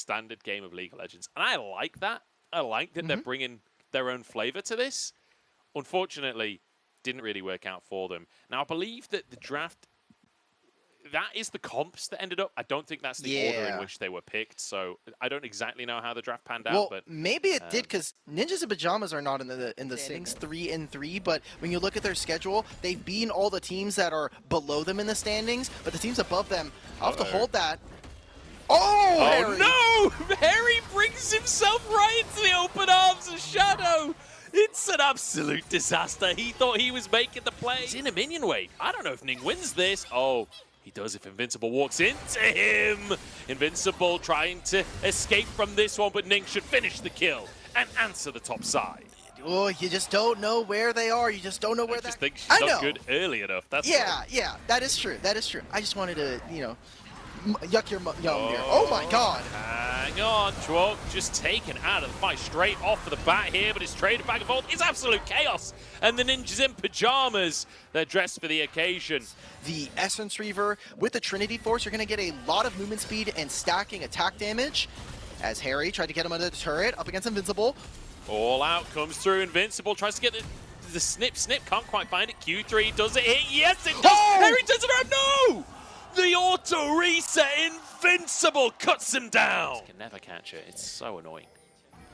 standard game of League of Legends. And I like that. I like that they're bringing their own flavor to this. Unfortunately, didn't really work out for them. Now, I believe that the draft, that is the comps that ended up. I don't think that's the order in which they were picked. So I don't exactly know how the draft panned out. But maybe it did, because Ninjas and Pyjamas are not in the standings 3-3. But when you look at their schedule, they've beaten all the teams that are below them in the standings. But the teams above them, I'll have to hold that. Oh, Harry. No! Harry brings himself right into the open arms of Shadow. It's an absolute disaster. He thought he was making the play. He's in a minion wave. I don't know if Ning wins this. Oh, he does if Invincible walks into him. Invincible trying to escape from this one, but Ning should finish the kill and answer the top side. Oh, you just don't know where they are. You just don't know where I just think she's not good early enough. That's yeah, that is true. That is true. I just wanted to, you know, yuck your yum here. Oh my god. Hang on, Chwok just taken out of the fight straight off of the bat here, but it's traded back and forth. It's absolute chaos. And the Ninjas in Pyjamas, they're dressed for the occasion. The Essence Reaver with the Trinity Force, you're going to get a lot of movement speed and stacking attack damage. As Harry tried to get him under the turret, up against Invincible. All out comes through. Invincible tries to get the snip, can't quite find it. Q3, does it hit? Yes, it does. Oh! Harry does it around. No! The auto reset, Invincible cuts him down. Can never catch it. It's so annoying.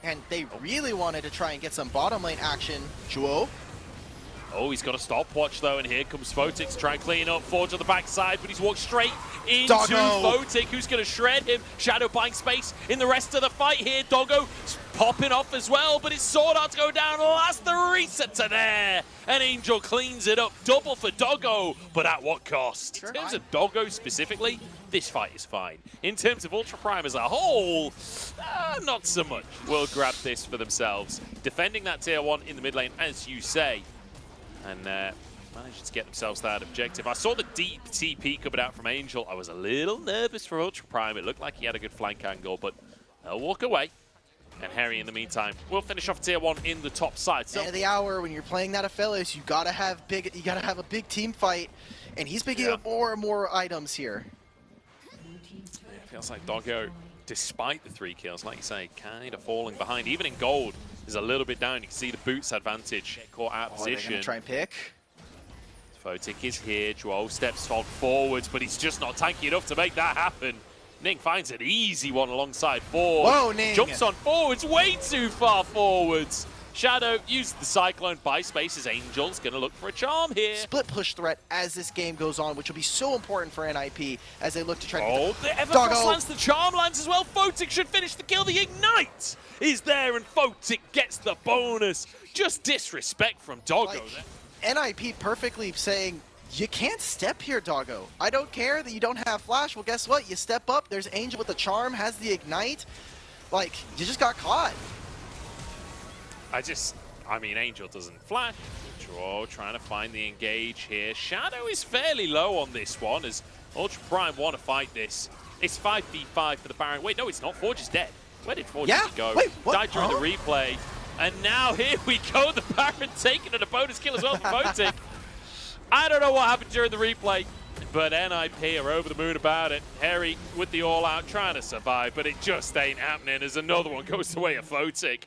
And they really wanted to try and get some bottom lane action. Juo. Oh, he's got a stopwatch though, and here comes Photic to try and clean up. Forge on the backside, but he's walked straight into Photic, who's going to shred him. Shadow buying space in the rest of the fight here. Doggo popping off as well, but it's Sword Art to go down. Last the reset to there. And Angel cleans it up. Double for Doggo, but at what cost? In terms of Doggo specifically, this fight is fine. In terms of Ultra Prime as a whole, not so much. Will grab this for themselves. Defending that tier 1 in the mid lane, as you say. And managed to get themselves that objective. I saw the deep TP coming out from Angel. I was a little nervous for Ultra Prime. It looked like he had a good flank angle, but they'll walk away. And Harry, in the meantime, will finish off tier 1 in the top side. So, end of the hour, when you're playing that Aphelios, you gotta have a big team fight, and he's picking up more and more items here. It feels like Doggo, despite the 3 kills, like you say, kind of falling behind. Even in gold, is a little bit down. You can see the boots advantage. Get caught out of position. They're gonna try and pick. Photic is here. Joel steps forwards, but he's just not tanky enough to make that happen. Ning finds an easy one alongside Forge. Whoa, Ning! Jumps on forwards, way too far forwards. Shadow uses the Cyclone, buy space as Angel's going to look for a charm here. Split push threat as this game goes on, which will be so important for NIP as they look to try to... Oh, the Everfrost lands, the charm lands as well. Photic should finish the kill. The Ignite is there, and Photic gets the bonus. Just disrespect from Doggo. Like, NIP perfectly saying, you can't step here, Doggo. I don't care that you don't have Flash. Well, guess what? You step up. There's Angel with the charm, has the Ignite. Like, you just got caught. I mean, Angel doesn't flash. Draw, trying to find the engage here. Shadow is fairly low on this one as Ultra Prime want to fight this. It's 5v5 for the Baron. Wait, no, it's not. Forge is dead. Where did Forge go? Wait, what? Died during the replay. And now here we go. The Baron taking a bonus kill as well for Photic. I don't know what happened during the replay, but NIP are over the moon about it. Harry with the all-out trying to survive, but it just ain't happening as another one goes the way of Photic.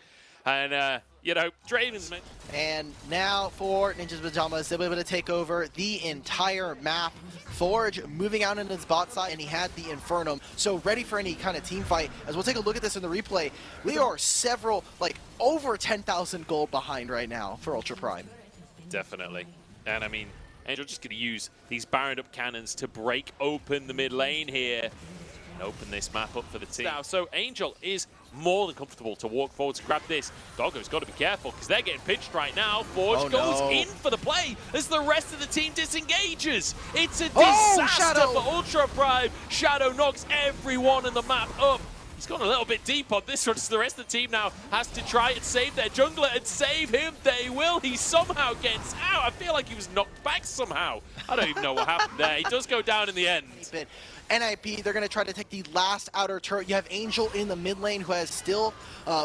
And, you know, Draven's... And now for Ninjas Pyjamas, they'll be able to take over the entire map. Forge moving out into his bot side, and he had the Infernum, so ready for any kind of team fight. As we'll take a look at this in the replay, we are several, like, over 10,000 gold behind right now for Ultra Prime. Definitely. And, I mean, Angel just going to use these Baron up cannons to break open the mid lane here and open this map up for the team. Now, so Angel is more than comfortable to walk forward to grab this. Doggo's got to be careful because they're getting pinched right now. Forge goes in for the play as the rest of the team disengages. It's a disaster for Ultra Prime. Shadow knocks everyone in the map up. He's gone a little bit deep on this one, so the rest of the team now has to try and save their jungler, and save him they will. He somehow gets out. I feel like he was knocked back somehow. I don't even know what happened there. He does go down in the end. NIP, they're going to try to take the last outer turret. You have Angel in the mid lane who has still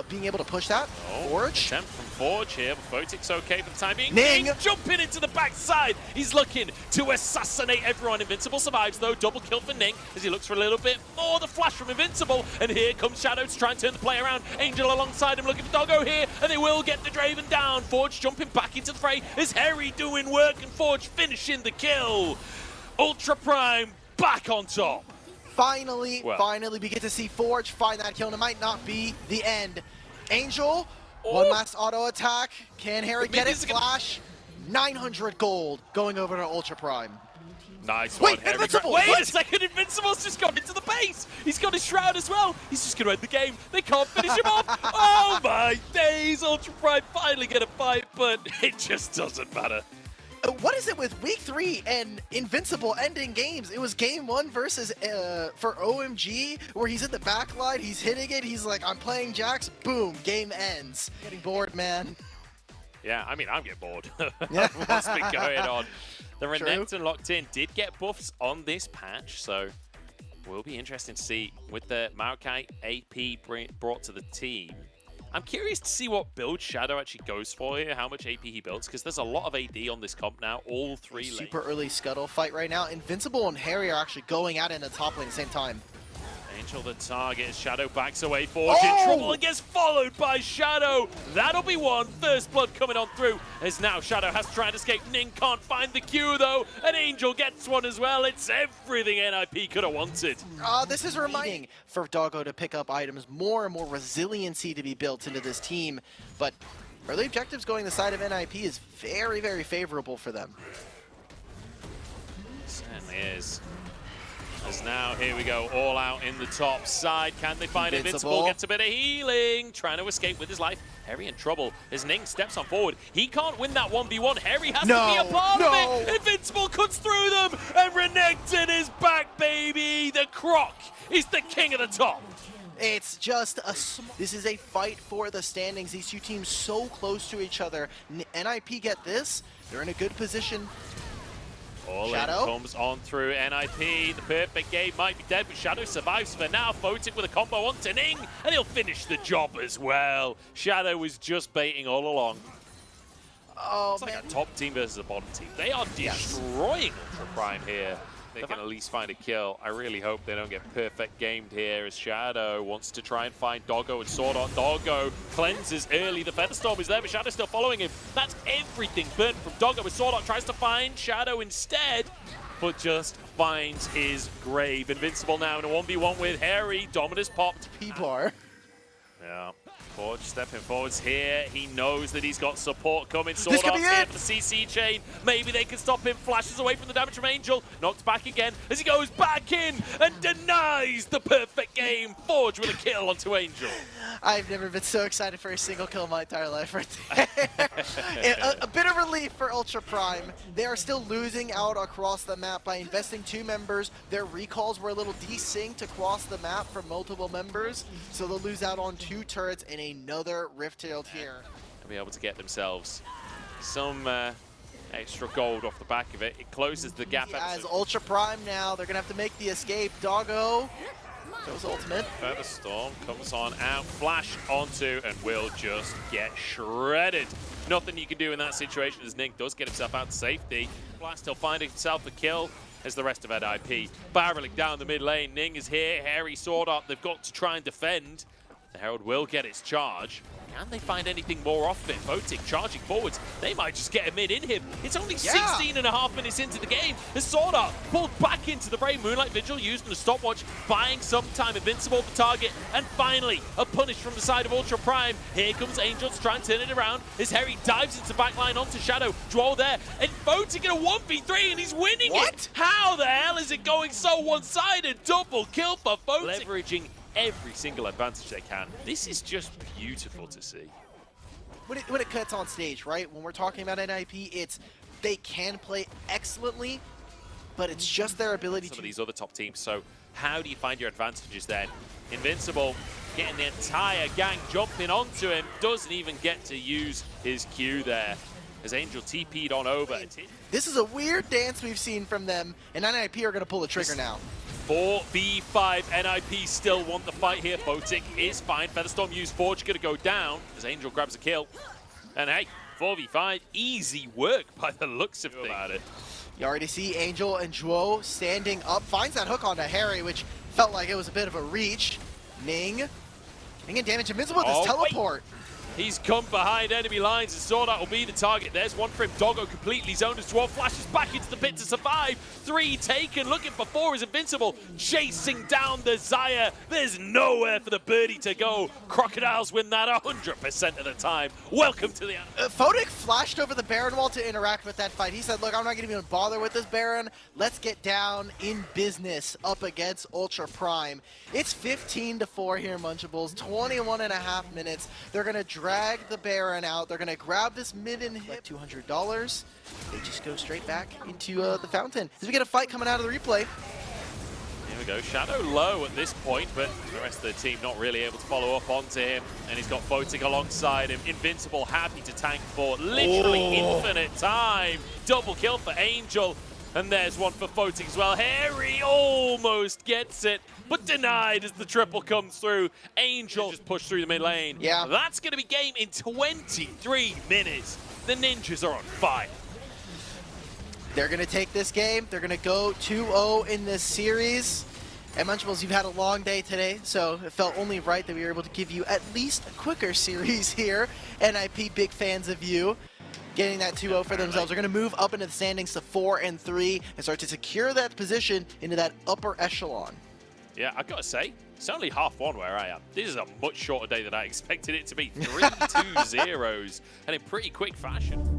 being able to push that. Forge. Attempt from Forge here, but Photic's okay for the time being. Ning jumping into the backside. He's looking to assassinate everyone. Invincible survives though. Double kill for Ning as he looks for a little bit more. The flash from Invincible. And here comes Shadow to try and turn the play around. Angel alongside him looking for Doggo here. And they will get the Draven down. Forge jumping back into the fray. Is Harry doing work and Forge finishing the kill. Ultra Prime back on top. Finally, we get to see Forge find that kill, and it might not be the end. Angel, one last auto attack. Can Harry get it? Flash, 900 gold going over to Ultra Prime. Nice one, Wait, Invincible! Wait a second, Invincible's just gone into the base. He's got his Shroud as well. He's just going to end the game. They can't finish him off. Oh my days, Ultra Prime finally get a fight, but it just doesn't matter. What is it with Week 3 and Invincible ending games? It was Game 1 versus for OMG, where he's in the backline, he's hitting it, he's like, I'm playing Jax, boom, game ends. Getting bored, man. Yeah, I mean, I'm getting bored. What's been going on? The Renekton locked in did get buffs on this patch, so will be interesting to see with the Maokai AP brought to the team. I'm curious to see what build Shadow actually goes for here, how much AP he builds, because there's a lot of AD on this comp now, all three lanes. Super early scuttle fight right now. Invincible and Harry are actually going at it in the top lane at the same time. Angel the target as Shadow backs away. Forge in trouble and gets followed by Shadow. That'll be one. First blood coming on through as now Shadow has to try and escape. Ning can't find the Q though, and Angel gets one as well. It's everything NIP could have wanted. This is reminding for Doggo to pick up items, more and more resiliency to be built into this team, but early objectives going the side of NIP is very, very favorable for them. Certainly is. As now, here we go, all out in the top side. Can they find Invincible? Gets a bit of healing. Trying to escape with his life. Harry in trouble as Ning steps on forward. He can't win that 1v1. Harry has to be a part of it. Invincible cuts through them. And Renekton is back, baby. The Croc is the king of the top. It's just this is a fight for the standings. These two teams so close to each other. NIP get this. They're in a good position. All in comes on through NIP. The perfect game might be dead, but Shadow survives for now. Photic with a combo onto Ning, and he'll finish the job as well. Shadow was just baiting all along. Oh, it's like a top team versus a bottom team. They are destroying Ultra Prime here. They can at least find a kill. I really hope they don't get perfect gamed here as Shadow wants to try and find Doggo and Sword Art. Doggo cleanses early. The Featherstorm is there, but Shadow's still following him. That's everything burnt from Doggo as Sword Art tries to find Shadow instead, but just finds his grave. Invincible now in a 1v1 with Harry. Dominus popped. P-bar. Yeah. Forge stepping forwards here. He knows that he's got support coming. Sword Art's here for the CC chain. Maybe they can stop him. Flashes away from the damage from Angel. Knocked back again as he goes back in and denies the perfect game. Forge with a kill onto Angel. I've never been so excited for a single kill in my entire life right there. a bit of relief for Ultra Prime. They are still losing out across the map by investing 2 members. Their recalls were a little desynced across the map from multiple members, so they'll lose out on 2 turrets and another Rift Tailed here. They'll be able to get themselves some extra gold off the back of it. It closes the gap. As Ultra Prime now, they're going to have to make the escape. Doggo goes ultimate. Featherstorm comes on out, flash onto, and will just get shredded. Nothing you can do in that situation as Ning does get himself out to safety. Blast, he'll find himself a kill as the rest of NIP barreling down the mid lane. Ning is here, Harry Sword Art, they've got to try and defend. The Herald will get its charge. Can they find anything more off it? Photic charging forwards. They might just get a mid in him. It's only 16.5 minutes into the game. The Sword Art pulled back into the fray. Moonlight Vigil used in a stopwatch, buying some time. Invincible the target. And finally, a punish from the side of Ultra Prime. Here comes Angel to try and turn it around as Harry dives into backline onto Shadow. Droll there. And Photic in a 1v3 and he's winning it. How the hell is it going so one-sided? Double kill for Photic. Leveraging every single advantage they can. This is just beautiful to see. When it cuts on stage, right? When we're talking about NIP, it's they can play excellently, but it's just their ability some of these other top teams. So how do you find your advantages then? Invincible getting the entire gang jumping onto him, doesn't even get to use his Q there as Angel TP'd on over. This is a weird dance we've seen from them, and NIP are going to pull the trigger now. 4v5. NIP still want the fight here. Photic is fine. Featherstorm used Forge, gonna go down as Angel grabs a kill. And hey, 4v5, easy work by the looks of things. About it. You already see Angel and Zhuo standing up. Finds that hook onto Harry, which felt like it was a bit of a reach. Ning and damage invincible with his teleport. He's come behind enemy lines and saw that will be the target. There's one for him. Doggo completely zoned as Dwarf flashes back into the pit to survive. 3 taken, looking for 4 is invincible. Chasing down the Xayah. There's nowhere for the birdie to go. Crocodiles win that 100% of the time. Welcome to the... Photic flashed over the Baron wall to interact with that fight. He said, look, I'm not going to even bother with this Baron. Let's get down in business up against Ultra Prime. It's 15-4 here, Munchables. 21.5 minutes. They're going to drag the Baron out. They're going to grab this mid and hit $200. They just go straight back into the fountain. As we get a fight coming out of the replay. Here we go. Shadow low at this point, but the rest of the team not really able to follow up onto him. And he's got Photic alongside him. Invincible, happy to tank for literally infinite time. Double kill for Angel. And there's one for Photic as well. Harry almost gets it, but denied as the triple comes through. Angel just pushed through the mid lane. Yeah. That's going to be game in 23 minutes. The Ninjas are on fire. They're going to take this game. They're going to go 2-0 in this series. And Munchables, you've had a long day today, so it felt only right that we were able to give you at least a quicker series here. NIP, big fans of you. Getting that 2-0 for themselves. They're going to move up into the standings to 4 and 3 and start to secure that position into that upper echelon. Yeah, I've got to say, it's only half one where I am. This is a much shorter day than I expected it to be. 3 2-0s and in pretty quick fashion.